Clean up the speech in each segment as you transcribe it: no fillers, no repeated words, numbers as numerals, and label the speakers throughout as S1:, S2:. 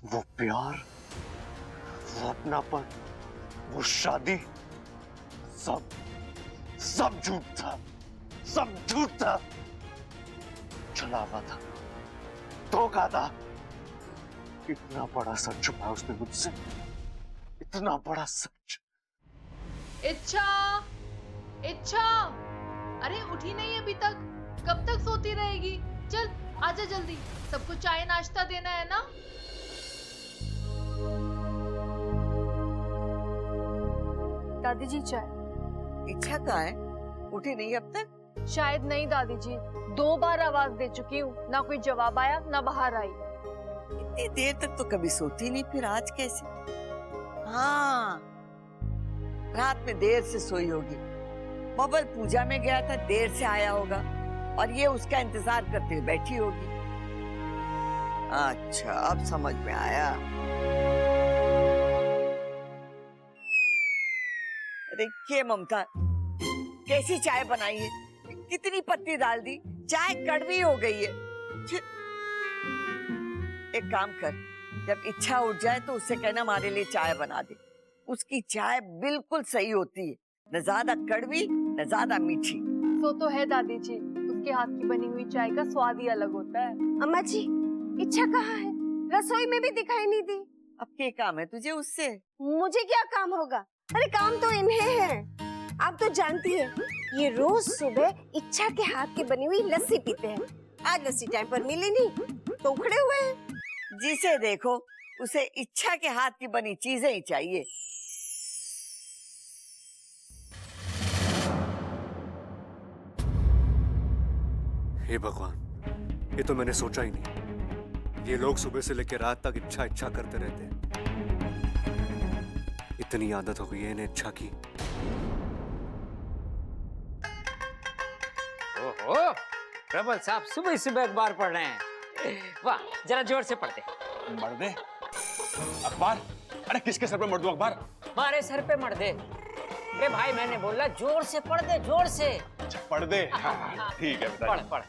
S1: वो प्यार, वो अपनापन, वो शादी, सब सब झूठ था, सब झूठ था, छलावा था, धोखा था। इतना बड़ा सच छुपाया उसने मुझसे, इतना बड़ा सच।
S2: इच्छा, इच्छा, अरे उठी नहीं अभी तक? कब तक सोती रहेगी? चल आजा जल्दी, सबको चाय नाश्ता देना है ना।
S3: दादी जी चाय।
S4: इच्छा कहाँ है? उठी नहीं अब तक?
S3: शायद नहीं दादी जी, 2 बार आवाज दे चुकी हूँ, ना कोई जवाब आया ना बाहर आई।
S4: इतनी देर तक तो कभी सोती नहीं, फिर आज कैसे? हाँ, रात में देर से सोई होगी। बबल पूजा में गया था, देर से आया होगा और ये उसका इंतजार करते हुए बैठी होगी। अच्छा, अब समझ में आया। देखिए ममता, कैसी चाय बनाई है, कितनी पत्ती डाल दी, चाय कड़वी हो गई है। एक काम कर, जब इच्छा उठ जाए तो उससे कहना हमारे लिए चाय बना दे। उसकी चाय बिल्कुल सही होती है, न ज्यादा कड़वी न ज्यादा मीठी।
S3: सो तो है दादी जी, उसके हाथ की बनी हुई चाय का स्वाद ही अलग होता है।
S5: अम्मा जी, इच्छा कहाँ है? रसोई में भी दिखाई नहीं दी।
S4: अब क्या काम है तुझे उससे?
S5: मुझे क्या काम होगा? अरे काम तो इन्हें है। आप तो जानती है, ये रोज सुबह इच्छा के हाथ की बनी हुई लस्सी पीते हैं। आज लस्सी टाइम पर मिली नहीं तो उखड़े हुए हैं।
S4: जिसे देखो उसे इच्छा के हाथ की बनी चीजें ही चाहिए।
S1: हे भगवान, ये तो मैंने सोचा ही नहीं। ये लोग सुबह से लेकर रात तक इच्छा इच्छा करते रहते हैं। इतनी आदत हो गई है इन्हें इच्छा की।
S6: ओहो, प्रबल साहब सुबह सुबह अखबार पढ़ रहे हैं। वाह, जरा जोर से पढ़ते।
S7: मर दे अखबार? अरे किसके सर पे मर दूं अखबार?
S6: हमारे सर पे मर दे। अरे भाई मैंने बोला जोर से पढ़ दे, जोर से।
S7: अच्छा पढ़ दे। हाँ, ठीक है
S6: पढ़ पढ़।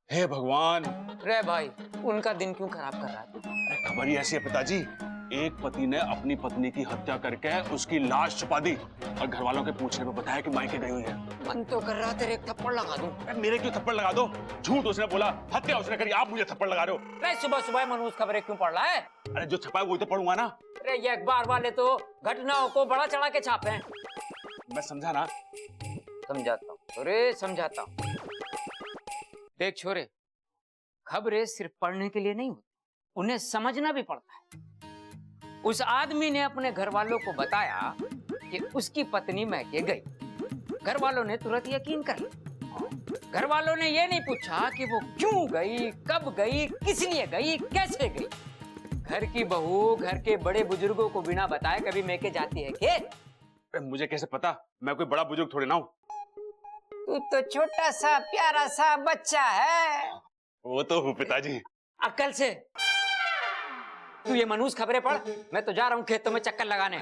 S7: हे भगवान।
S6: रे भाई, उनका दिन क्यों खराब कर रहा है?
S7: अरे खबर ही ऐसी है पिताजी, एक पति ने अपनी पत्नी की हत्या करके उसकी लाश छुपा दी और घर वालों के पूछने पर बताया कि मायके गई हुई है।
S6: मन तो कर रहा तेरे एक थप्पड़ लगा दूं।
S7: अरे मेरे क्यों थप्पड़ लगा दो? झूठ उसने बोला, हत्या उसने करी, आप मुझे थप्पड़ लगा रहे हो।
S6: अरे सुबह सुबह मनोज खबरें क्यों पढ़ रहा है?
S7: अरे जो छपा है वही तो पढ़ूंगा ना।
S6: अरे ये अखबार वाले तो घटनाओं को बड़ा चढ़ा के छापे हैं।
S7: मैं समझा ना।
S6: समझाता हूँ, अरे समझाता हूँ। देख छोरे, खबरें सिर्फ पढ़ने के लिए नहीं होती, उन्हें समझना भी पड़ता है। उस आदमी ने अपने घर वालों को बताया कि उसकी पत्नी मैके गई। घर वालों ने तुरंत यकीन कर लिया। घर वालों ने ये नहीं पूछा कि वो क्यों गई, कब गई, किस लिए गई, कैसे गई। घर की बहू घर के बड़े बुजुर्गों को बिना बताए कभी मैके जाती है क्या?
S7: अरे मुझे कैसे पता? मैं कोई बड़ा बुजुर्ग थोड़ी ना हूँ।
S6: तू तो छोटा सा प्यारा सा बच्चा है।
S7: वो तो हूँ पिताजी।
S6: अक्ल से। तू ये मनूस खबरें पढ़, मैं तो जा रहा हूँ खेतों में चक्कर लगाने।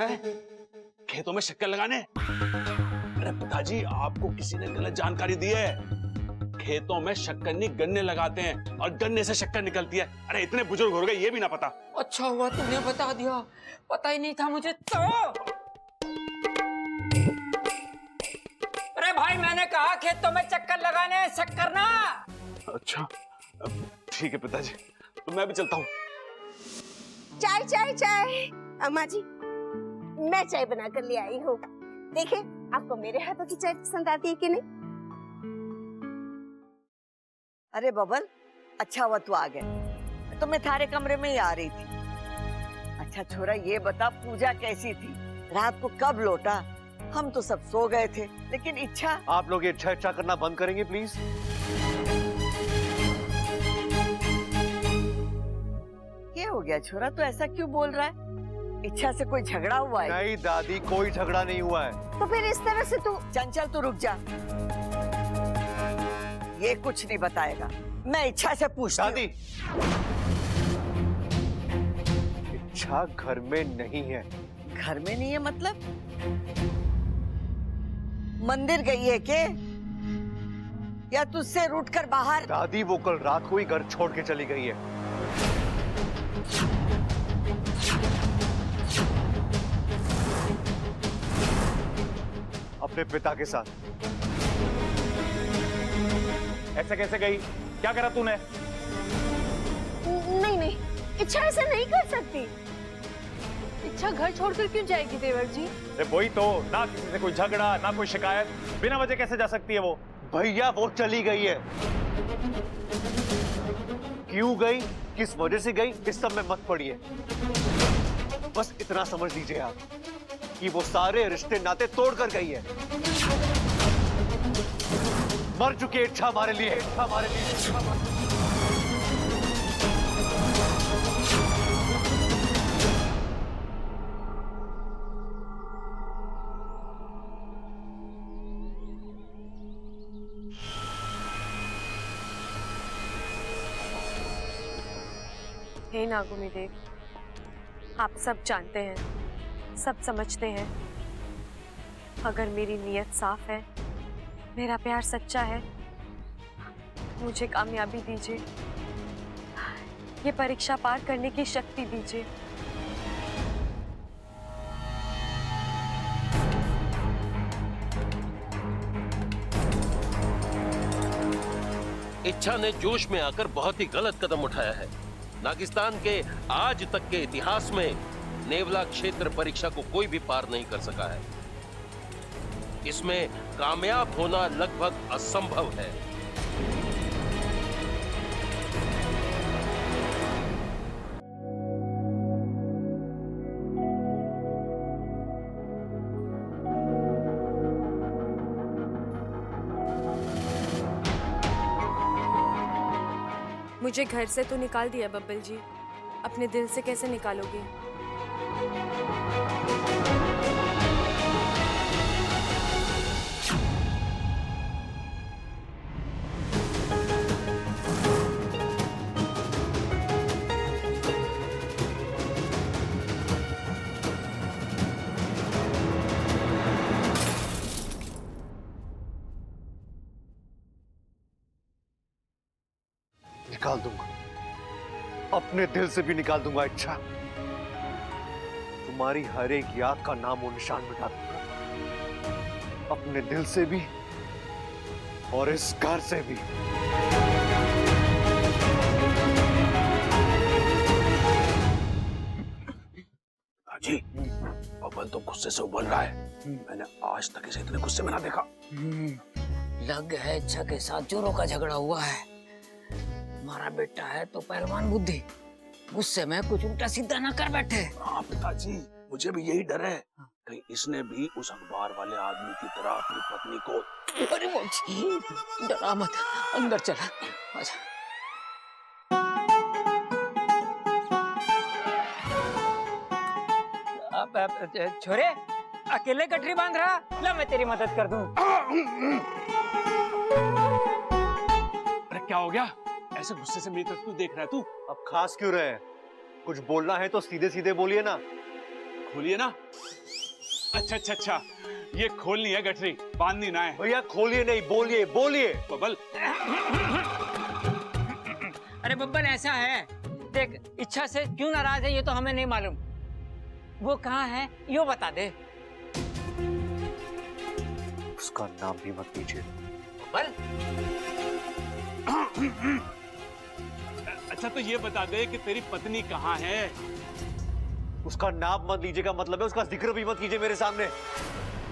S7: खेतों में शक्कर लगाने? अरे पिताजी, आपको किसी ने गलत जानकारी दी है। खेतों में शक्कर नहीं गन्ने लगाते हैं और गन्ने से शक्कर निकलती है। अरे इतने बुजुर्ग हो गए ये भी ना पता।
S6: अच्छा हुआ तुमने बता दिया, पता ही नहीं था मुझे तो। अरे भाई मैंने कहा खेतों में चक्कर लगाने, शक्कर ना।
S7: अच्छा ठीक है पिताजी, तो मैं भी चलता हूँ।
S5: चाय चाय चाय। अम्मा जी, मैं चाय बना कर ले आई हूँ। देखें आपको मेरे हाथों की चाय पसंद आती है कि नहीं?
S4: अरे बबल, अच्छा हुआ तू आ गए, तो मैं थारे कमरे में ही आ रही थी। अच्छा छोरा, ये बता पूजा कैसी थी? रात को कब लौटा? हम तो सब सो गए थे, लेकिन इच्छा।
S1: आप लोग ये इच्छा इच्छा करना बंद करेंगे प्लीज?
S4: क्या हो गया छोरा, तू ऐसा क्यों बोल रहा है? इच्छा से कोई झगड़ा हुआ है?
S1: नहीं दादी, कोई झगड़ा नहीं हुआ है।
S5: तो फिर इस तरह से तू।
S4: चंचल तू रुक जा, ये कुछ नहीं बताएगा, मैं इच्छा से पूछती हूँ।
S1: दादी, इच्छा घर में नहीं है।
S4: घर में नहीं है मतलब? मंदिर गई है के? या तुझसे रूठ कर बाहर?
S1: दादी वो कल रात को ही घर छोड़ के चली गई है। अपने पिता के साथ।
S8: ऐसे कैसे गई? क्या करा तूने?
S5: नहीं नहीं, इच्छा ऐसा नहीं कर सकती।
S3: इच्छा घर छोड़कर क्यों जाएगी देवर जी?
S8: अरे वही तो ना, किसी से कोई झगड़ा ना कोई शिकायत, बिना वजह कैसे जा सकती है वो?
S1: भैया वो चली गई है। क्यों गई, किस वजह से गई, इस सब में मत पड़िए। बस इतना समझ लीजिए आप कि वो सारे रिश्ते नाते तोड़कर गई है। मर चुकी है इच्छा हमारे लिए, इच्छा हमारे लिए।
S3: हे नागुनी देव, आप सब जानते हैं, सब समझते हैं। अगर मेरी नीयत साफ है, मेरा प्यार सच्चा है, मुझे कामयाबी दीजिए, ये परीक्षा पार करने की शक्ति दीजिए।
S9: इच्छा ने जोश में आकर बहुत ही गलत कदम उठाया है। नागिस्तान के आज तक के इतिहास में नेवला क्षेत्र परीक्षा को कोई भी पार नहीं कर सका है। इसमें कामयाब होना लगभग असंभव है।
S10: मुझे घर से तो निकाल दिया बब्बल जी, अपने दिल से कैसे निकालोगे?
S1: निकाल दूंगा, अपने दिल से भी निकाल दूंगा इच्छा। तुम्हारी हर एक याद का नाम और निशान मिटा दूंगा, अपने दिल से भी और इस घर से भी।
S7: जी, बबल तो गुस्से से उबल रहा है। मैंने आज तक इसे इतने गुस्से में ना देखा।
S6: लग है इच्छा के साथ जोरों का झगड़ा हुआ है। हमारा बेटा है तो पहलवान बुद्धि, गुस्से में कुछ उल्टा सीधा ना कर बैठे।
S7: हाँ पिताजी, मुझे भी यही डर है कहीं इसने भी उस अखबार वाले आदमी की तरह अपनी पत्नी को।
S6: अरे वो डरा मत, अंदर चला। अच्छा छोरे, अकेले गठरी बांध रहा, ला मैं तेरी मदद कर दूं।
S7: अरे क्या हो गया? ऐसे गुस्से से मेरी तरफ क्यों देख रहा है तू?
S1: अब खास क्यों रहे? कुछ बोलना है तो सीधे सीधे बोलिए ना।
S7: खोलिए ना। अच्छा अच्छा अच्छा, ये खोलनी है गठरी, बांधनी ना है।
S1: भैया खोलिए नहीं, बोलिए बोलिए।
S7: बबल,
S6: अरे बब्बल ऐसा है, देख इच्छा से क्यों नाराज है ये तो हमें नहीं मालूम। वो कहाँ है यो बता दे।
S1: उसका नाम भी मत लीजिए।
S6: बब्बल,
S7: अच्छा तो ये बता दे कि तेरी पत्नी कहाँ है?
S1: उसका नाम मत लीजिए का मतलब है उसका जिक्र भी मत कीजिए मेरे सामने।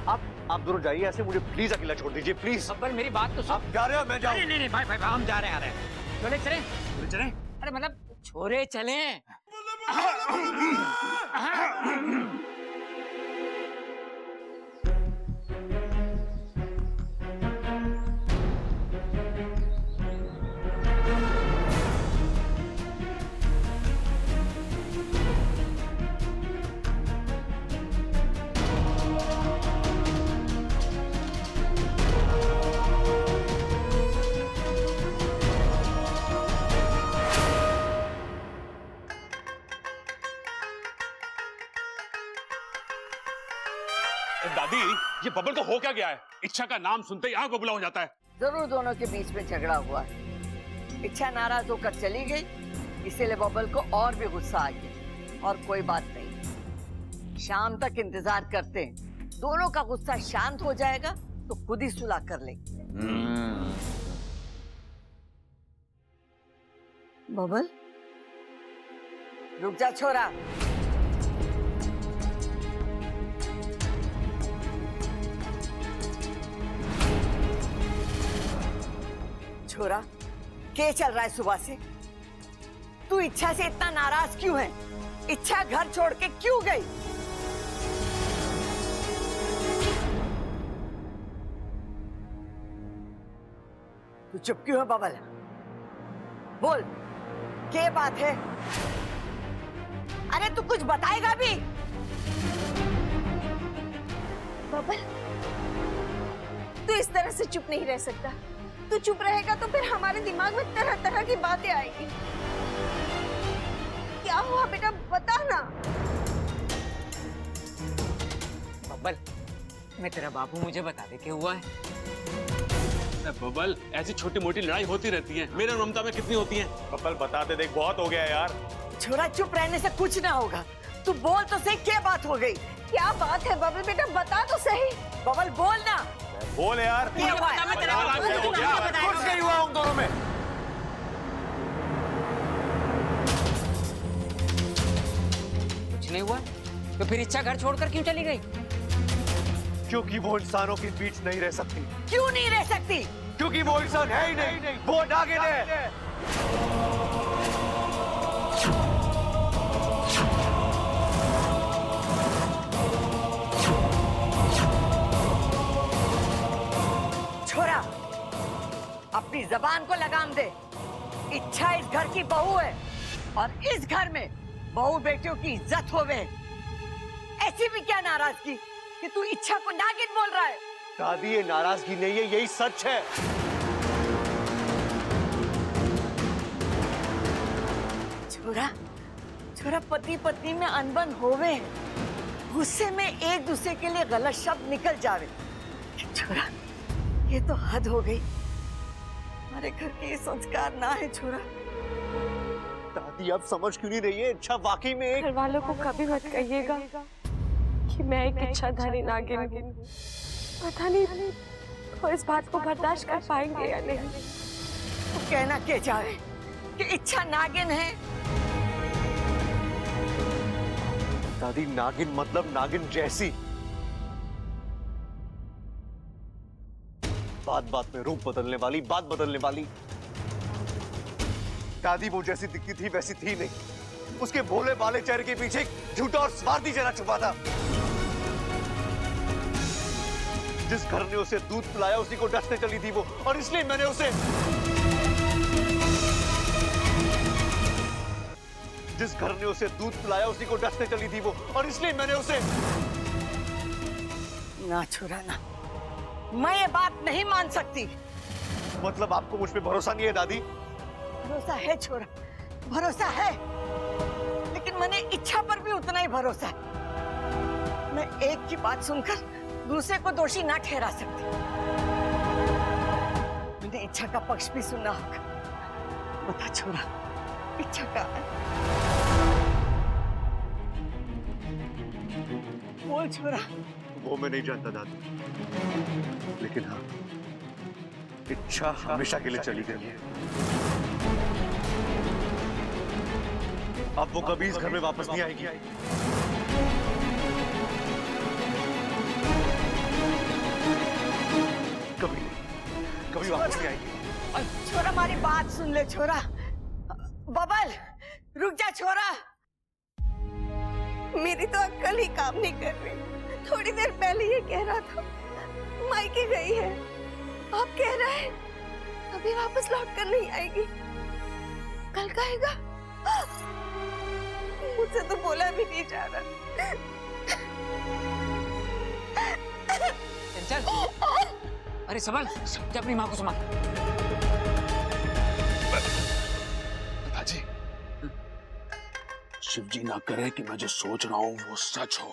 S1: आप दोनों जाइए ऐसे, मुझे प्लीज अकेला छोड़ दीजिए प्लीज।
S6: बब्बल मेरी बात तो सुन।
S1: आप जा रहे हो, मैं जाऊं?
S6: नहीं नहीं भाई भाई हम जा रहे हैं। चले चले
S7: चले।
S6: अरे मतलब छोरे चले।
S7: दादी, ये बबल को हो क्या गया है? इच्छा का नाम सुनते ही आग बबूला हो जाता है।
S4: जरूर दोनों के बीच में झगड़ा हुआ है। इच्छा नाराज होकर चली गई, इसीलिए बबल को और भी गुस्सा आ गया। और कोई बात नहीं, शाम तक इंतजार करते हैं, दोनों का गुस्सा शांत हो जाएगा तो खुद ही सुलह कर लेंगे। बबल, रुक जा छोरा। छोरा, क्या चल रहा है सुबह से? तू इच्छा से इतना नाराज क्यों है? इच्छा घर छोड़ के क्यों गई? तू चुप क्यों है बबल? बोल, क्या बात है? अरे तू कुछ बताएगा भी?
S5: बबल, तू इस तरह से चुप नहीं रह सकता। तू चुप रहेगा तो फिर हमारे दिमाग में तरह तरह की बातें आएगी। क्या हुआ बेटा, बता ना।
S6: बब्बल, मैं तेरा बाबू, मुझे बता दे क्या हुआ है।
S7: बबल, ऐसी छोटी मोटी लड़ाई होती रहती है, मेरे और ममता में कितनी होती है।
S8: बब्बल बता दे, देख बहुत हो गया यार।
S4: छोरा, चुप रहने से कुछ ना होगा। तू बोल तो सही, क्या बात हो गई?
S5: क्या बात है बबल बेटा, बता तो सही।
S4: बबल बोल ना।
S8: बोल यार।
S4: क्या हुआ है?
S1: कुछ नहीं हुआ उन दोनों में।
S6: कुछ नहीं हुआ तो फिर इच्छा घर छोड़कर क्यों चली गई?
S1: क्योंकि वो इंसानों के बीच नहीं रह सकती।
S4: क्यों नहीं रह सकती?
S1: क्योंकि वो इंसान है ही नहीं, वो नागिन है।
S4: छोरा, अपनी जबान को लगाम दे। इच्छा इस घर की बहू है और इस घर में बहू बेटियों की इज्जत होवे। ऐसी भी क्या नाराजगी कि तू इच्छा को नागिन बोल रहा है?
S1: दादी, ये नाराजगी नहीं है, यही सच है।
S4: छोरा, छोरा, पति पत्नी में अनबन होवे, गुस्से में एक दूसरे के लिए गलत शब्द निकल जावे। छोरा, ये तो हद हो गई। हमारे घर के ये संस्कार ना है छोरा।
S1: दादी, आप समझ क्यों नहीं रही है? इच्छा वाकई में एक...
S3: घर वालों को कभी मत कहिएगा कि मैं एक इच्छाधारी नागिन हूँ। पता नहीं वो इस बात को बर्दाश्त कर पाएंगे या नहीं।
S4: तो कहना क्या चाहे कि इच्छा नागिन है?
S1: दादी, नागिन मतलब नागिन जैसी। बात बात में रूप बदलने वाली, बात बदलने वाली। दादी, वो जैसी दिखती थी वैसी थी नहीं। उसके भोले भाले चेहरे के पीछे एक झूठा और स्वार्थी चेहरा छुपा था। जिस घर ने उसे दूध पिलाया उसी को डसने चली थी वो, और इसलिए मैंने उसे... जिस घर ने उसे दूध पिलाया उसी को डसने चली थी वो, और इसलिए मैंने उसे...
S4: ना छोरा ना, मैं ये बात नहीं मान सकती।
S1: मतलब आपको मुझ पे भरोसा नहीं है दादी?
S4: भरोसा है छोरा, भरोसा है, लेकिन मैंने इच्छा पर भी उतना ही भरोसा है। मैं एक की बात सुनकर दूसरे को दोषी ना ठहरा सकती। मैंने इच्छा का पक्ष भी सुनना होगा। बता छोरा, इच्छा का है? बोल छोरा।
S1: वो मैं नहीं जानता दादी, लेकिन हाँ, इच्छा हमेशा के लिए चली गई है। अब वो कभी इस घर में वापस नहीं आएगी। कभी कभी वापस नहीं आएगी।
S4: छोरा, हमारी बात सुन ले छोरा। बबल, रुक जा छोरा।
S5: मेरी तो अक्ल ही काम नहीं कर रही। थोड़ी देर पहले ये कह रहा था मायके गई है, अब कह रहा है कभी वापस लौट कर नहीं आएगी। कल कहेगा मुझसे तो बोला भी नहीं जा रहा।
S6: चल, अरे संभल, जा अपनी माँ को संभाल।
S7: पिताजी, शिव जी ना करे कि मैं जो सोच रहा हूँ वो सच हो।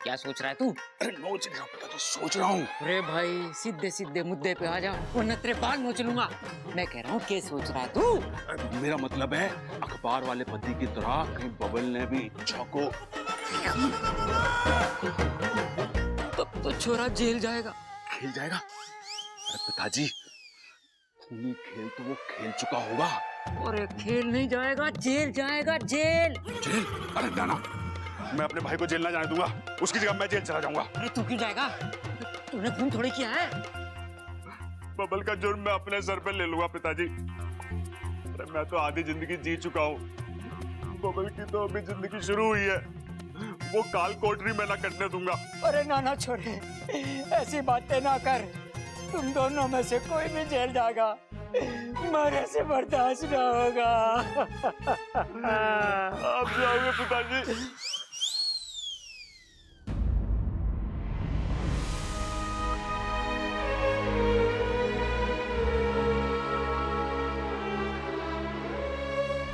S6: क्या सोच रहा है तू?
S7: अरे नोच रहा हूँ पिताजी सोच रहा हूँ।
S6: अरे भाई सीधे सीधे मुद्दे पे आ जा, वरना तेरे बाल नोच लूंगा। मैं कह रहा हूँ क्या सोच रहा है तू?
S7: मेरा मतलब है अखबार वाले पति की तरह कहीं बबल ने भी इच्छा को।
S6: तब तो छोरा जेल जाएगा।
S7: खेल जाएगा? अरे पिताजी खूनी खेल तो वो खेल चुका होगा।
S6: अरे खेल नहीं जाएगा, जेल जाएगा, जेल।
S7: जेल? अरे नाना, मैं अपने भाई को जेल ना जाने दूंगा, उसकी जगह मैं जेल चला जाऊंगा।
S6: अरे तू क्यों जाएगा? तूने खून थोड़ी किया है।
S7: बबल का जुर्म मैं अपने सर पे ले लूंगा पिताजी। अरे मैं तो आधी जिंदगी जी चुका हूँ, बबल की तो अभी जिंदगी शुरू हुई है। वो काल कोठरी में ना कटने दूंगा।
S6: अरे नाना छोड़े, ऐसी बातें ना कर। तुम दोनों में से कोई भी जेल जाएगा, मरे से बर्दाश्त ना होगा।
S7: आप जाओगे पिताजी?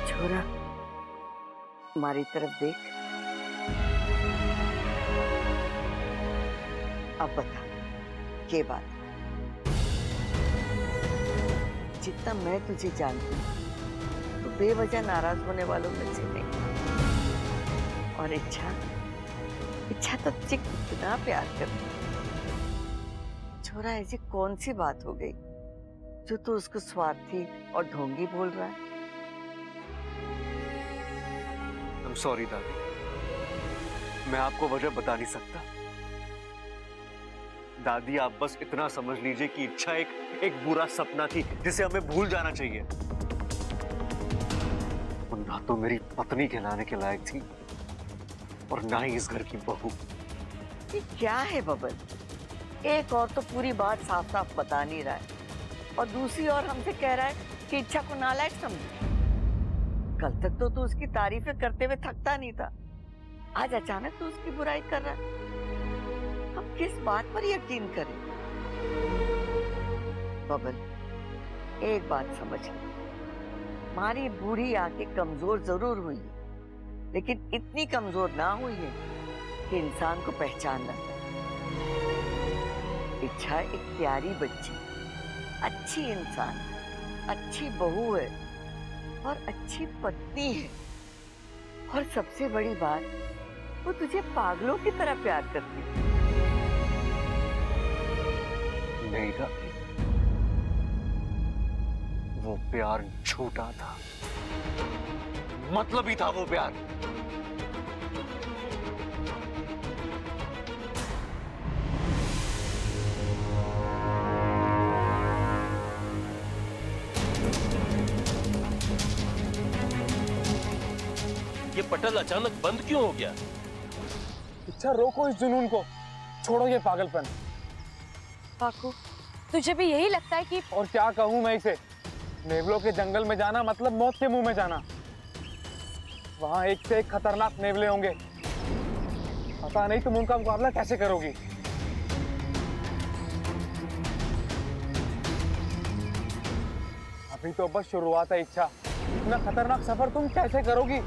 S4: छोरा, हमारी तरफ देख। अब बता, क्या बात? जितना मैं तुझे जानती हूँ, तो बेवजह नाराज होने वालों में से नहीं। और इच्छा तो तुझे कितना प्यार करती है। छोरा, ऐसी कौन सी बात हो गई जो तू उसको स्वार्थी और ढोंगी बोल रहा है?
S1: I'm sorry दादी, मैं आपको वजह बता नहीं सकता। दादी आप बस इतना समझ लीजिए कि इच्छा एक बुरा सपना थी जिसे हमें भूल जाना चाहिए। वो ना तो मेरी पत्नी कहलाने के लायक थी और ना ही इस घर की बहू।
S4: ये क्या है बबल? एक और तो पूरी बात साफ साफ बता नहीं रहा है और दूसरी ओर हमसे कह रहा है कि इच्छा को नालायक समझे। कल तक तो तू उसकी तारीफें करते हुए थकता नहीं था, आज अचानक तू उसकी बुराई कर रहा है। हम किस बात पर यकीन करें? बबल, एक बात समझ ले, हमारी बूढ़ी आंखें कमजोर जरूर हुई है, लेकिन इतनी कमजोर ना हुई है कि इंसान को पहचान ना सके। इच्छा एक प्यारी बच्ची, अच्छी इंसान, अच्छी बहू है और अच्छी पत्नी है। और सबसे बड़ी बात, वो तुझे पागलों की तरह प्यार करती है।
S1: नहीं था, वो प्यार झूठा था, मतलबी था वो प्यार।
S9: ये पटल अचानक बंद क्यों हो गया?
S8: इच्छा रोको इस जुनून को, छोड़ो ये पागलपन।
S3: काकू, तुझे भी यही लगता है कि?
S8: और क्या कहूँ मैं इसे, नेवलों के जंगल में जाना मतलब मौत के मुंह में जाना। वहां एक से एक खतरनाक नेवले होंगे, पता नहीं तुम उनका मुकाबला कैसे करोगी। अभी तो बस शुरुआत है इच्छा, इतना खतरनाक सफर तुम कैसे करोगी?